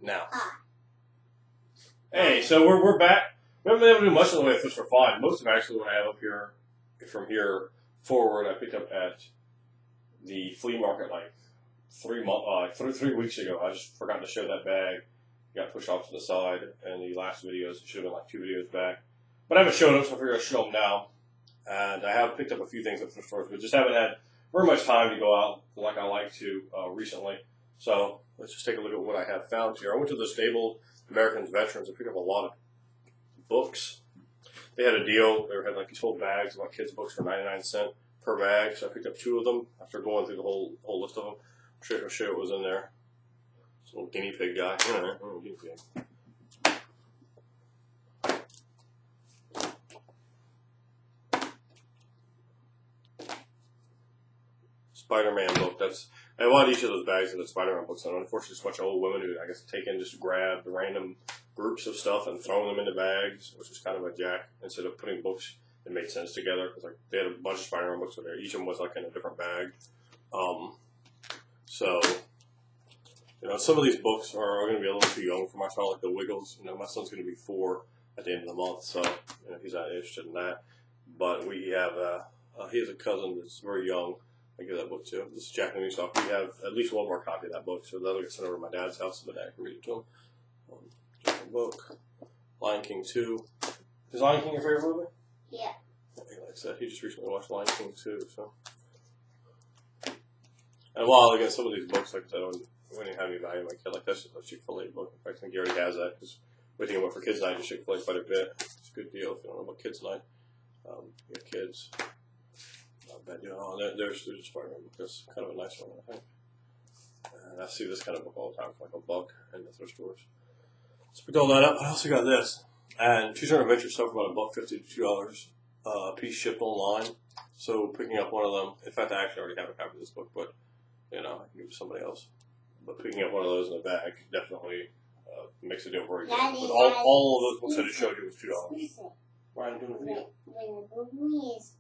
Now. Hey, so we're back. We haven't been able to do much in the way of fish for fun. Most of actually what I have up here, from here forward, I picked up at the flea market like 3 weeks ago. I just forgot to show that bag. Got pushed off to the side in the last videos. It should have been like 2 videos back. But I haven't shown them, so I figured I'd show them now. And I have picked up a few things at thrift stores, but just haven't had very much time to go out like I like to recently. So let's just take a look at what I have found here. I went to the Stabled Americans Veterans and picked up a lot of books. They had a deal. They had like these whole bags of kids' books for 99 cents per bag. So I picked up 2 of them after going through the whole list of them. I'll show you what was in there. This little guinea pig guy. Guinea pig. Spider-Man book. I bought each of those bags of the Spider-Man books, and unfortunately, it's a bunch of old women who I guess take in just grab the random groups of stuff and throw them into bags, which is kind of a jack. Instead of putting books that made sense together, because like they had a bunch of Spider-Man books in there. Each of them was like in a different bag. So some of these books are going to be a little too young for my child, like the Wiggles. My son's going to be 4 at the end of the month, so he's not interested in that. But we have he has a cousin that's very young. I give that book to him. This is Jack and Newsock. We have at least one more copy of that book, so that'll get sent over to my dad's house, so my dad can read it to him. Different book. Lion King 2. Is Lion King your favorite movie? Yeah. He likes that. He just recently watched Lion King 2, so. And while, again, some of these books, like that, we didn't have any value in my kid. Like, that's just a Chick-fil-A book. In fact, I think he already has that, because we think about for kids' night, just Chick-fil-A quite a bit. It's a good deal if you don't know about kids' night. You have kids. Bad deal. Oh, there's the Spider-Man book. That's kind of a nice one, I think. And I see this kind of book all the time for like $1 in the thrift stores. So picked all that up. I also got this. And Choose-Your-Own Adventure stuff about $1.50 to $2 a piece shipped online. So picking up one of them, in fact, I actually already have a copy of this book, but I can give it to somebody else. But picking up one of those in a bag definitely makes a deal very good. But all of those books I just showed you was $2. Ryan, doing a video. When the movie is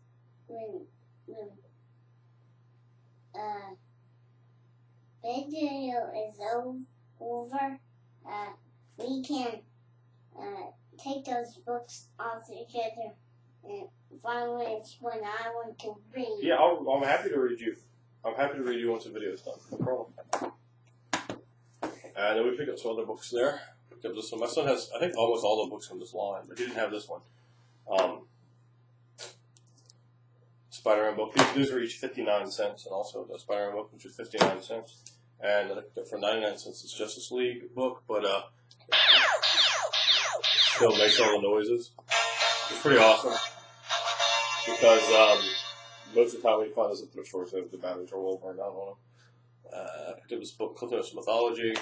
video is over, we can take those books all together and find which one I want to read. Yeah, I'm happy to read you. I'm happy to read you once the video is done. No problem. And then we picked up some other books there. Picked up this one. My son has, I think, almost all the books from this line, but he didn't have this one. Spider-Man book. These are each 59 cents, and also the Spider-Man book, which is 59 cents. And for 99 cents, it's Justice League book, but still makes all the noises. It's pretty awesome because most of the time when you find this at thrift stores, the batteries are all burned out on them. I picked up this book, Clifton's Mythology.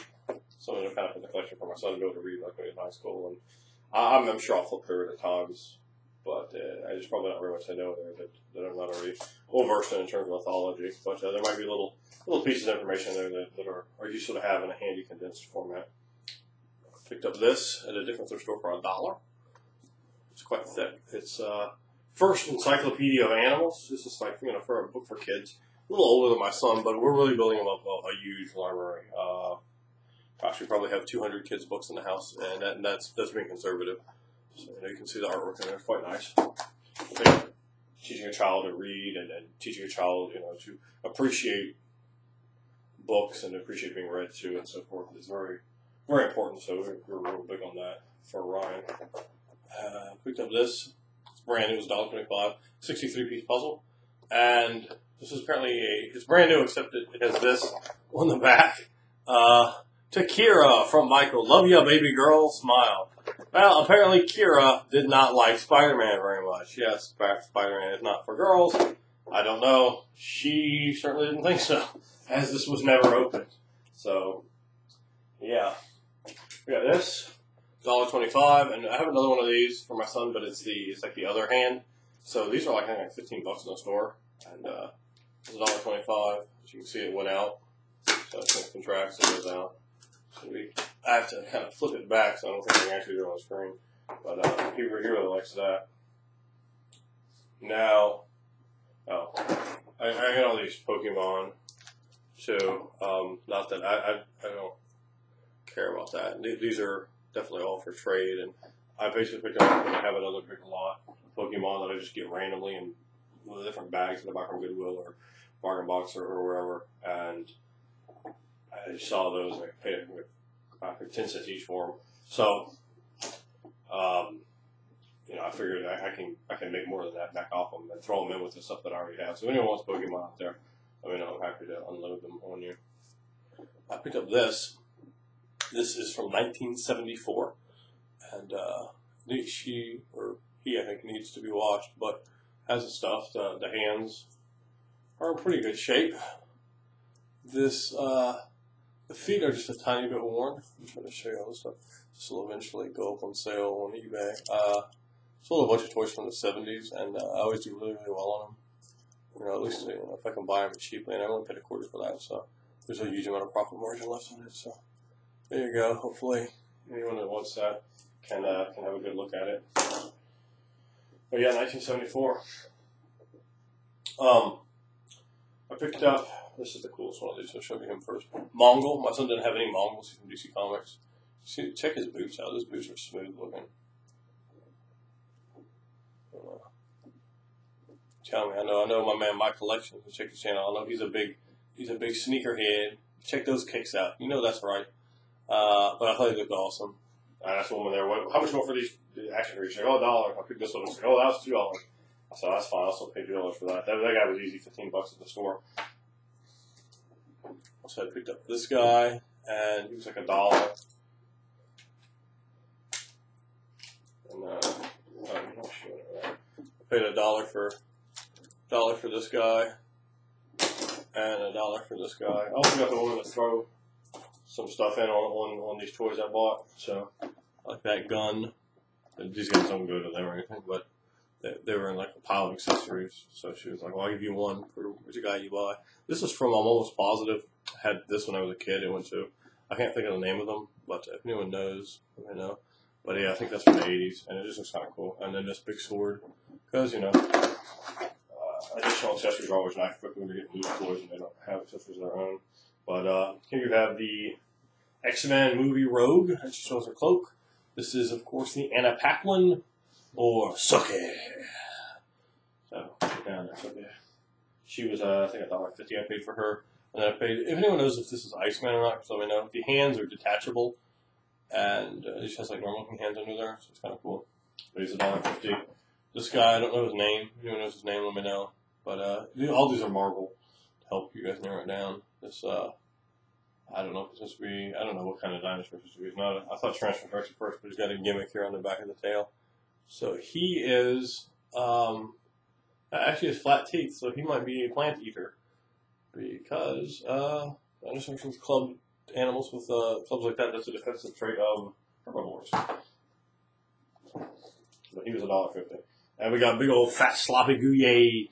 Something I kind of put in the collection for my son to be able to read like when he was in high school, and I'm sure I'll flip through it at times. But there's probably not very much I know there that I'm not already well versed in terms of mythology. But there might be little pieces of information there that are useful to have in a handy condensed format. I picked up this at a different thrift store for $1. It's quite thick. It's First Encyclopedia of Animals. This is like for a book for kids. A little older than my son, but we're really building him up a huge library. Gosh, we probably have 200 kids' books in the house, and that's being conservative. So, you can see the artwork in there. It's quite nice. Teaching a child to read and teaching a child, to appreciate books and appreciate being read to and so forth is very, very important. So we're real big on that for Ryan. Picked up this. It's brand new. It's $1.25. 63-piece puzzle. And this is apparently it's brand new, except it has this on the back. To Kira from Michael. Love ya, baby girl. Smile. Well, apparently Kira did not like Spider-Man very much. Yes, Spider-Man is not for girls. I don't know. She certainly didn't think so, as this was never opened. So, yeah. We got this, $1.25, and I have another one of these for my son, but it's like the other hand. So these are like, I think, $15 in the store, and it's $1.25. As you can see, it went out. So it contracts and goes out. So I have to kind of flip it back, so I don't think I can actually do it on the screen. But he really likes that. Now, I got all these Pokemon too. Not that I don't care about that. And these are definitely all for trade. And I basically picked up, I have another big lot of Pokemon that I just get randomly in different bags that I buy from Goodwill or Bargain Box or wherever. And I just saw those and I paid I paid 10 cents each for them. So, you know, I figured I can make more than that back off them and throw them in with the stuff that I already have. So if anyone wants Pokemon out there, let me know. I'm happy to unload them on you. I picked up this. This is from 1974, and she or he, I think, needs to be washed, but has the stuff. The hands are in pretty good shape. This the feet are just a tiny bit worn. I'm trying to show you all this stuff. This will eventually go up on sale on eBay. Sold a bunch of toys from the 70s, and I always do really, really well on them. You know, at least if I can buy them cheaply, and I only paid a quarter for that, so there's a huge amount of profit margin left on it. So there you go. Hopefully, anyone that wants that can have a good look at it. But yeah, 1974. I picked up. This is the coolest one of these. I'll show you him first. Mongol. My son didn't have any Mongols from DC Comics. See, check his boots out. Those boots are smooth looking. Tell me, I know my man Mike Collection. Check his channel. I know he's a big sneakerhead. Check those kicks out. You know that's right. But I thought they looked awesome. I asked the woman there, how much more for these action figures? She said, $1. I picked this one and said, that was $2. I said, that's fine. I'll still pay $2 for that. That guy was easy, $15 at the store. So I picked up this guy, and he was like $1. And I paid $1 for this guy, and $1 for this guy. I also got the woman to throw some stuff in on these toys I bought. So like that gun. These guys don't go to them or anything, but they were in like a pile of accessories. So she was like, well, I'll give you one for which guy you buy. This is from, I'm almost positive, I had this when I was a kid. It went to, I can't think of the name of them, but if anyone knows, let me know. But yeah, I think that's from the 80s, and it just looks kind of cool. And then this big sword, because, you know, additional accessories are always nice, especially when you're getting new toys and they don't have accessories of their own. But here you have the X-Men movie Rogue, and she shows her cloak. This is, of course, the Anna Paquin, or Suki. So, down there, Suki. She was, I think, $1.50 I paid for her. And then I paid, if anyone knows if this is Iceman or not, just let me know. The hands are detachable, and it just has like normal looking hands under there, so it's kind of cool. But he's $1.50. This guy, I don't know his name. If anyone knows his name, let me know. But all these are Marvel to help you guys narrow it down. This, I don't know if it's supposed to be, I don't know what kind of dinosaur it's supposed to be. It's not I thought Transformers at first, but he's got a gimmick here on the back of the tail. So he is, actually has flat teeth, so he might be a plant eater. Because dinosaurs with club animals with clubs like that, that's a defensive trait of herbivores. But he was $1.50. And we got big old fat sloppy Gouye.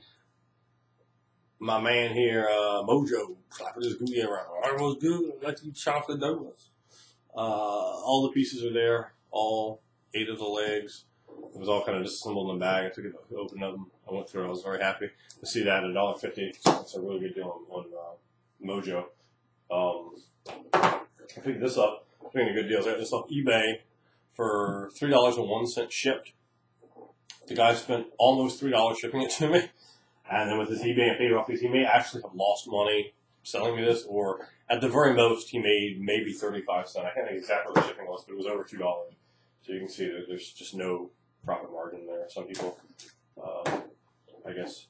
My man here, Mojo, slapping his Gouye around. It was good. I like to eat chocolate donuts. All the pieces are there. All 8 of the legs. It was all kind of disassembled in the bag. I took it, opened them. I went through it. I was very happy to see that at $1.50. That's a really good deal on Mojo. I picked this up. I think a good deal. I got this off eBay for $3.01 shipped. The guy spent almost $3 shipping it to me. And then with his eBay and paid off, he may actually have lost money selling me this, or at the very most, he made maybe 35 cents. I can't think exactly what the shipping was, but it was over $2. So you can see that there's just no profit margin there. Some people, I guess,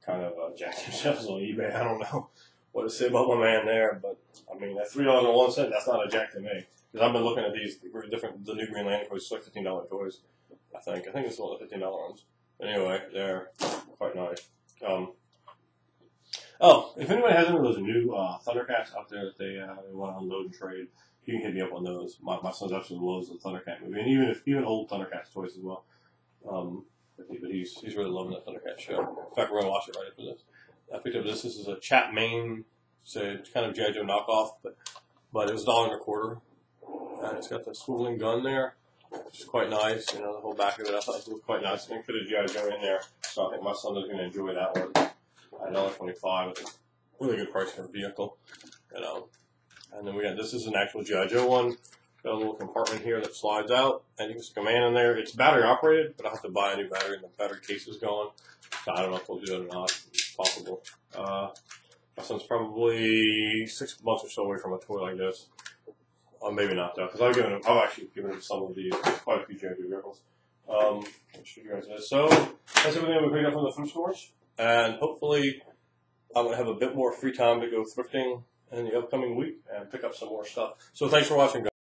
kind of jack themselves on eBay. I don't know what to say about my man there, but I mean, at $3.01, that's not a jack to me. Because I've been looking at these different, the new Green Lantern toys, like $15 toys. I think it's one of the $15 ones. Anyway, they're quite nice. If anyone has any of those new Thundercats out there that they want to unload and trade, you can hit me up on those. My son's absolutely loves the Thundercat movie, and even old Thundercats toys as well. But he's really loving the Thundercat show. In fact, we're gonna watch it right after this. I picked up this. This is a Chat Main, so it's kind of G.I. Joe knockoff, but it was $1.25, and it's got the swiveling gun there, which is quite nice. You know, the whole back of it I thought it looked quite nice. I think fit a G.I. Joe in there, so I think my son is gonna enjoy that one. At $1.25, it's a really good price for a vehicle. And then we got, this is an actual G.I. Joe one. Got a little compartment here that slides out, and you can stick a man in there. It's battery operated, but I'll have to buy a new battery, and the battery case is gone. So I don't know if we'll do it or not. It's possible. My son's probably 6 months or so away from a toy like this. Maybe not though, because I've actually given him some of these, quite a few JMD vehicles. I'll show you guys this. So that's everything we picked up from the thrift stores, and hopefully I'm gonna have a bit more free time to go thrifting in the upcoming week and pick up some more stuff. So thanks for watching, guys.